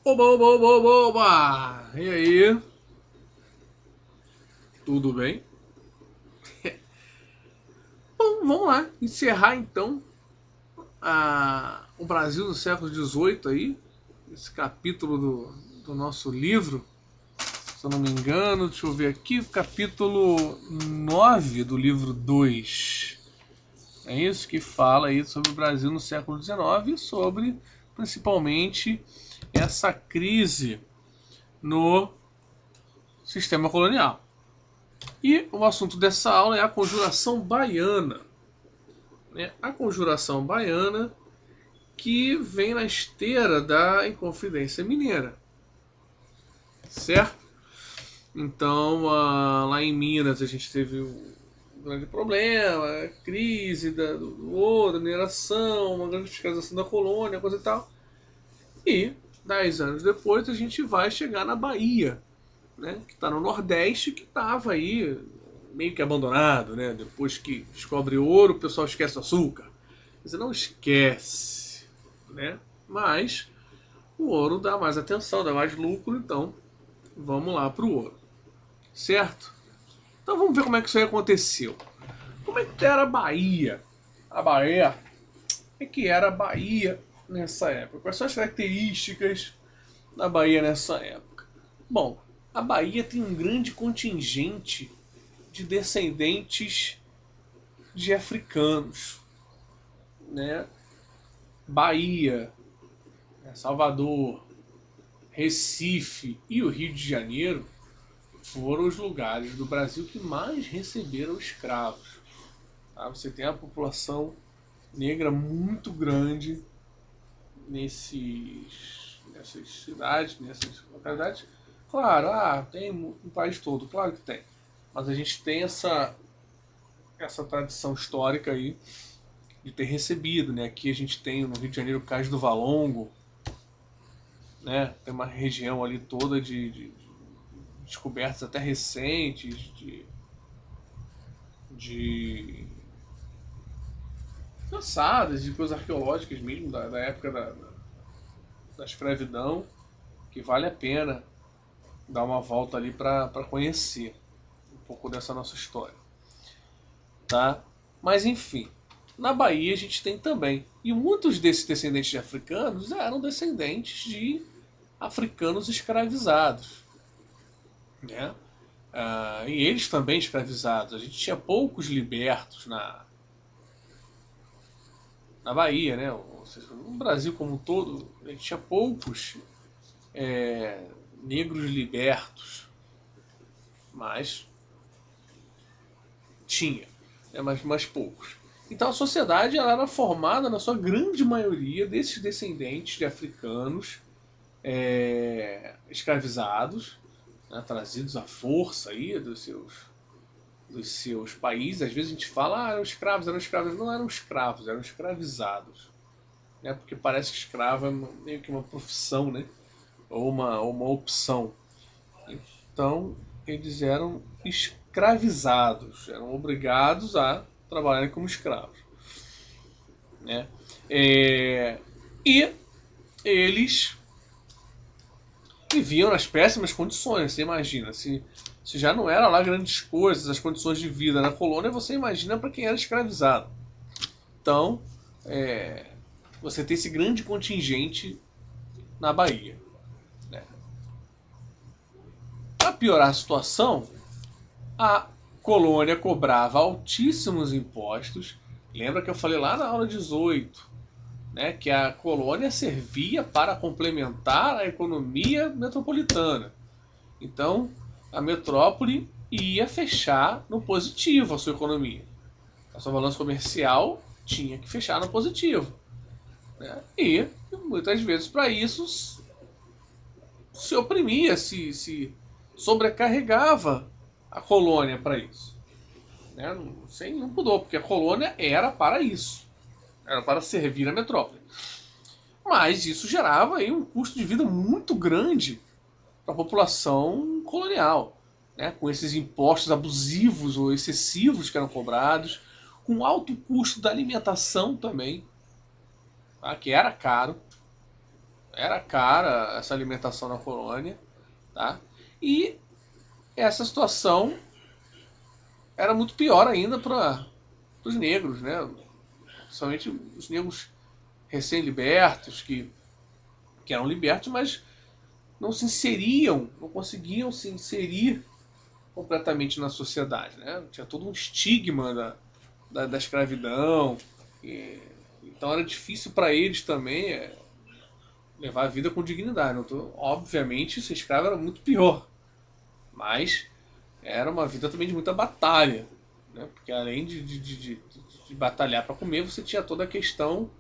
Oba, oba, oba, oba, oba! E aí? Tudo bem? Bom, vamos lá. Encerrar então o Brasil no século XVIII aí. Esse capítulo do nosso livro. Se eu não me engano, deixa eu ver aqui. Capítulo 9 do livro 2. É isso que fala aí sobre o Brasil no século XIX e sobre, principalmente, essa crise no sistema colonial. E o assunto dessa aula é a conjuração baiana. Né? A conjuração baiana que vem na esteira da Inconfidência Mineira. Certo? Então, lá em Minas a gente teve um grande problema, a crise do ouro, da mineração, uma grande fiscalização da colônia, coisa e tal. E, 10 anos depois, a gente vai chegar na Bahia, né, que está no Nordeste, que estava aí meio que abandonado, né? Depois que descobre ouro, o pessoal esquece o açúcar. Você não esquece, né? Mas o ouro dá mais atenção, dá mais lucro, então vamos lá para o ouro, certo? Então vamos ver como é que isso aí aconteceu. Como é que era a Bahia? A Bahia, como é que era a Bahia nessa época? Quais são as características da Bahia nessa época? Bom, a Bahia tem um grande contingente de descendentes de africanos, né? Bahia, Salvador, Recife e o Rio de Janeiro foram os lugares do Brasil que mais receberam escravos. Tá? Você tem a população negra muito grande nessas cidades, nessas localidades. Claro, tem no país todo, claro que tem. Mas a gente tem essa tradição histórica aí de ter recebido, né? Aqui a gente tem no Rio de Janeiro o Cais do Valongo, né? Tem uma região ali toda de descobertas até recentes de lançadas, de coisas arqueológicas mesmo da época da escravidão, que vale a pena dar uma volta ali para conhecer um pouco dessa nossa história, tá? Mas enfim, na Bahia a gente tem também, e muitos desses descendentes de africanos eram descendentes de africanos escravizados, né? E eles também escravizados. A gente tinha poucos libertos na Bahia, né? Ou seja, no Brasil como um todo, a gente tinha poucos negros libertos, mas tinha, né? Mas poucos. Então a sociedade ela era formada, na sua grande maioria, desses descendentes de africanos escravizados, né? Trazidos à força aí dos seus países. Às vezes a gente fala, eram escravos. Não eram escravos, eram escravizados. Né? Porque parece que escravo é meio que uma profissão, né? Ou uma opção. Então, eles eram escravizados, eram obrigados a trabalharem como escravos. Né? É, e eles viviam nas péssimas condições, você imagina. Se já não era lá grandes coisas, as condições de vida na colônia, você imagina para quem era escravizado. Então, é, você tem esse grande contingente na Bahia. Né? Para piorar a situação, a colônia cobrava altíssimos impostos. Lembra que eu falei lá na aula 18, né, que a colônia servia para complementar a economia metropolitana. Então, a metrópole ia fechar no positivo a sua economia. A sua balança comercial tinha que fechar no positivo. Né? E, muitas vezes, para isso, se oprimia, se sobrecarregava a colônia para isso. Né? Sem nenhum pudor, porque a colônia era para isso. Era para servir a metrópole. Mas isso gerava aí um custo de vida muito grande para a população colonial, né? Com esses impostos abusivos ou excessivos que eram cobrados, com alto custo da alimentação também, tá? Que era caro. Era cara essa alimentação na colônia, tá? E essa situação era muito pior ainda para os negros, né? Principalmente os negros recém-libertos, que eram libertos, mas não se inseriam, não conseguiam se inserir completamente na sociedade, né? Tinha todo um estigma da escravidão, e, então era difícil para eles também levar a vida com dignidade. Então, obviamente, ser escravo era muito pior, mas era uma vida também de muita batalha, né? Porque além de batalhar para comer, você tinha toda a questão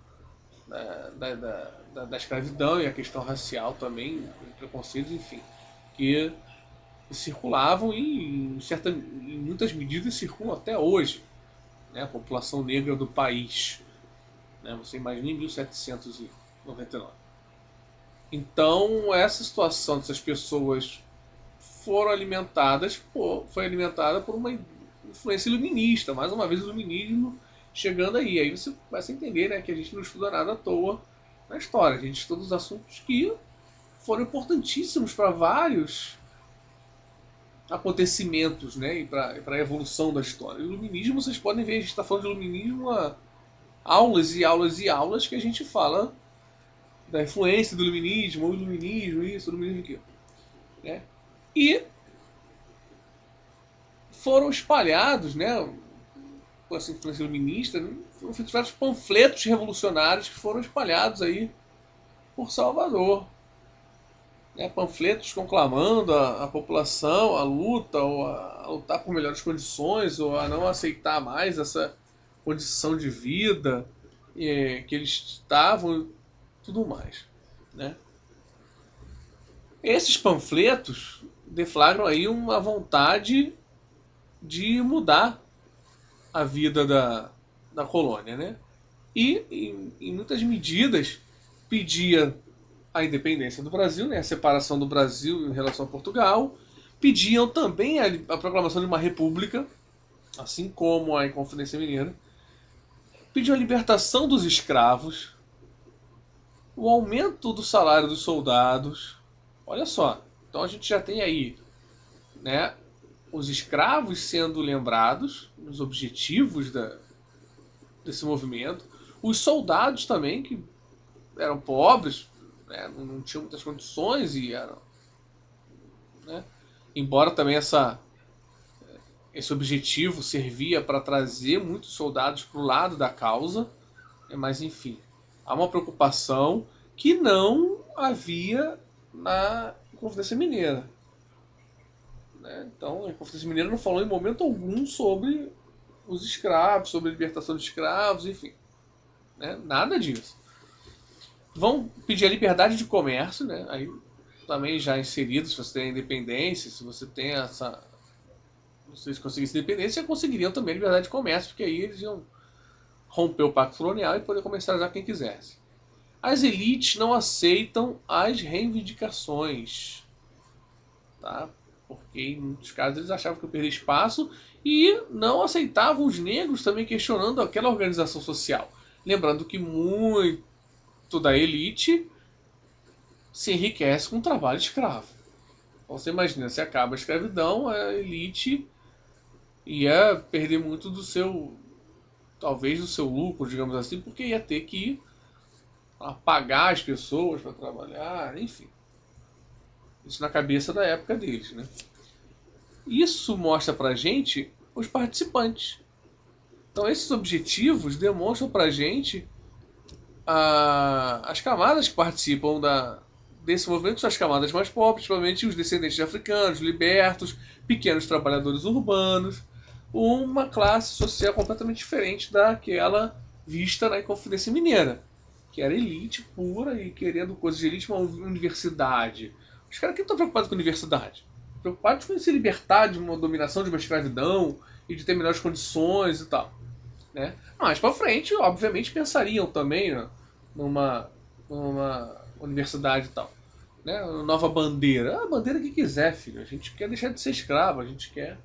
da escravidão e a questão racial também, preconceitos, enfim, que circulavam e em muitas medidas circulam até hoje, né? A população negra do país, né? Você imagina em 1799. Então essa situação dessas pessoas foram alimentadas foi alimentada por uma influência iluminista, mais uma vez o iluminismo chegando aí. Aí você vai se entender, né, que a gente não estuda nada à toa na história, a gente estuda os assuntos que foram importantíssimos para vários acontecimentos, né, e para a evolução da história. O iluminismo, vocês podem ver, a gente está falando de iluminismo há aulas e aulas e aulas que a gente fala da influência do iluminismo, o iluminismo, isso, o iluminismo aquilo, né? E foram espalhados, né, com essa influência iluminista, né, foram feitos vários panfletos revolucionários que foram espalhados aí por Salvador. Né, panfletos conclamando a população a luta, ou a lutar por melhores condições, ou a não aceitar mais essa condição de vida que eles estavam, tudo mais. Né? Esses panfletos deflagram aí uma vontade de mudar a vida da colônia, né? E, em muitas medidas, pedia a independência do Brasil, né? A separação do Brasil em relação a Portugal. Pediam também a proclamação de uma república, assim como a Inconfidência Mineira. Pediam a libertação dos escravos, o aumento do salário dos soldados. Olha só, então a gente já tem aí, né, os escravos sendo lembrados, os objetivos desse movimento, os soldados também, que eram pobres, né, não tinham muitas condições e eram, né, embora também esse objetivo servia para trazer muitos soldados para o lado da causa, né, mas enfim, há uma preocupação que não havia na Inconfidência Mineira. Né? Então, a Inconfidência Mineira não falou em momento algum sobre os escravos, sobre a libertação de escravos, enfim. Né? Nada disso. Vão pedir a liberdade de comércio, né? Aí também já inserido, se você tem a independência, se você tem essa. Se vocês conseguissem independência, conseguiriam também a liberdade de comércio, porque aí eles iam romper o pacto colonial e poder comercializar quem quisesse. As elites não aceitam as reivindicações, tá? Porque em muitos casos eles achavam que eu perdia espaço e não aceitavam os negros também questionando aquela organização social. Lembrando que muito da elite se enriquece com o trabalho escravo. Então você imagina, se acaba a escravidão, a elite ia perder muito do seu, talvez do seu lucro, digamos assim, porque ia ter que pagar as pessoas para trabalhar, enfim. Isso na cabeça da época deles, né? Isso mostra pra gente os participantes. Então esses objetivos demonstram pra gente as camadas que participam desse movimento, que são as camadas mais pobres, principalmente os descendentes de africanos, libertos, pequenos trabalhadores urbanos, uma classe social completamente diferente daquela vista na Inconfidência Mineira, que era elite pura e querendo coisas de elite, uma universidade. Os caras que não estão preocupados com a universidade, preocupados com se libertar de uma dominação, de uma escravidão e de ter melhores condições e tal. Né? Mais para frente, obviamente, pensariam também, né, numa universidade e tal. Né? Nova bandeira. A bandeira que quiser, filho. A gente quer deixar de ser escravo, a gente quer,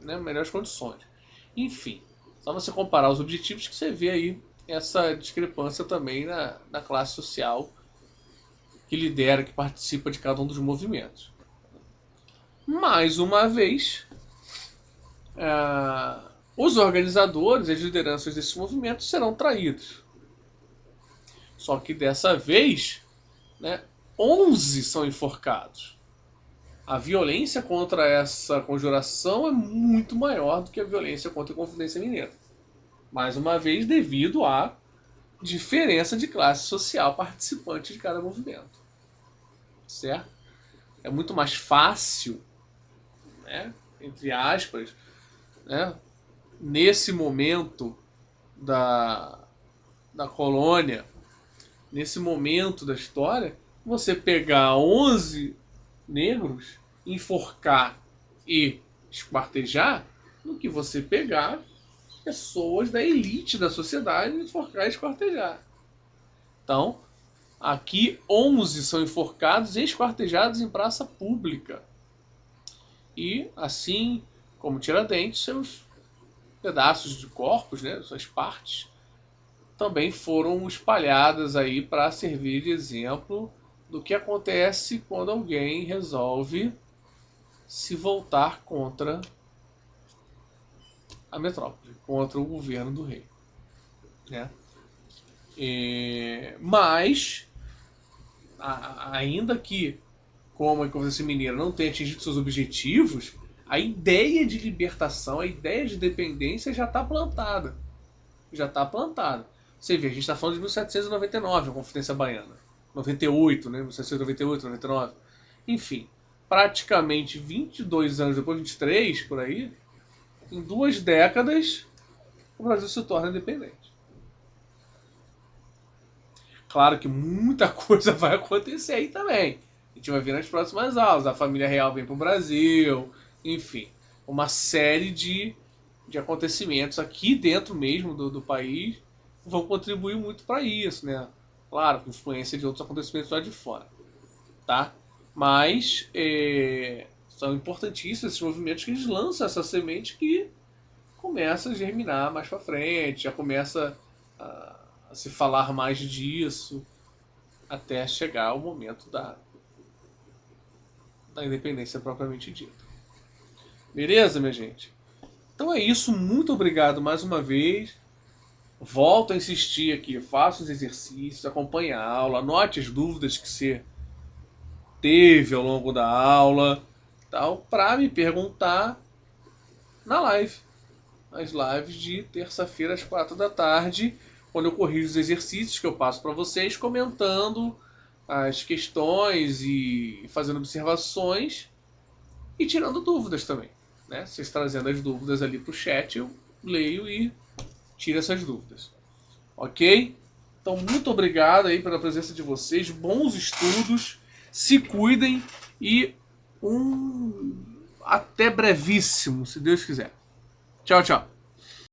né, melhores condições. Enfim, só você comparar os objetivos que você vê aí essa discrepância também na classe social que lidera, que participa de cada um dos movimentos. Mais uma vez, os organizadores e as lideranças desses movimentos serão traídos. Só que dessa vez, né, 11 são enforcados. A violência contra essa conjuração é muito maior do que a violência contra a Inconfidência Mineira. Mais uma vez, devido à diferença de classe social participante de cada movimento. Certo? É muito mais fácil, né, entre aspas, né, nesse momento da colônia, nesse momento da história, você pegar 11 negros, enforcar e esquartejar, do que você pegar pessoas da elite da sociedade, enforcar e esquartejar. Então, aqui 11 são enforcados e esquartejados em praça pública. E, assim como Tiradentes, seus pedaços de corpos, né, suas partes, também foram espalhadas aí para servir de exemplo do que acontece quando alguém resolve se voltar contra a metrópole, contra o governo do rei. Né? Mas, ainda que, como a Inconfidência Mineira não tenha atingido seus objetivos, a ideia de libertação, a ideia de dependência já está plantada. Já está plantada. Você vê, a gente está falando de 1799, a Conferência Baiana. 98, né? 1798, 99. Enfim, praticamente 22 anos depois, 23 por aí, em 2 décadas, o Brasil se torna independente. Claro que muita coisa vai acontecer aí também. A gente vai ver nas próximas aulas. A família real vem para o Brasil, enfim, uma série de acontecimentos aqui dentro mesmo do país vão contribuir muito para isso, né? Claro, com influência de outros acontecimentos lá de fora, tá? Mas são importantíssimos esses movimentos que eles lançam essa semente que começa a germinar mais para frente, já começa a se falar mais disso, até chegar ao momento da independência propriamente dita. Beleza, minha gente? Então é isso, muito obrigado mais uma vez. Volto a insistir aqui, faça os exercícios, acompanhe a aula, anote as dúvidas que você teve ao longo da aula, tal, para me perguntar na live. Nas lives de terça-feira às 4 da tarde, quando eu corrijo os exercícios que eu passo para vocês, comentando as questões e fazendo observações e tirando dúvidas também. Né? Vocês trazendo as dúvidas ali para o chat, eu leio e tiro essas dúvidas. Ok? Então, muito obrigado aí pela presença de vocês. Bons estudos. Se cuidem e até brevíssimo, se Deus quiser. Tchau, tchau.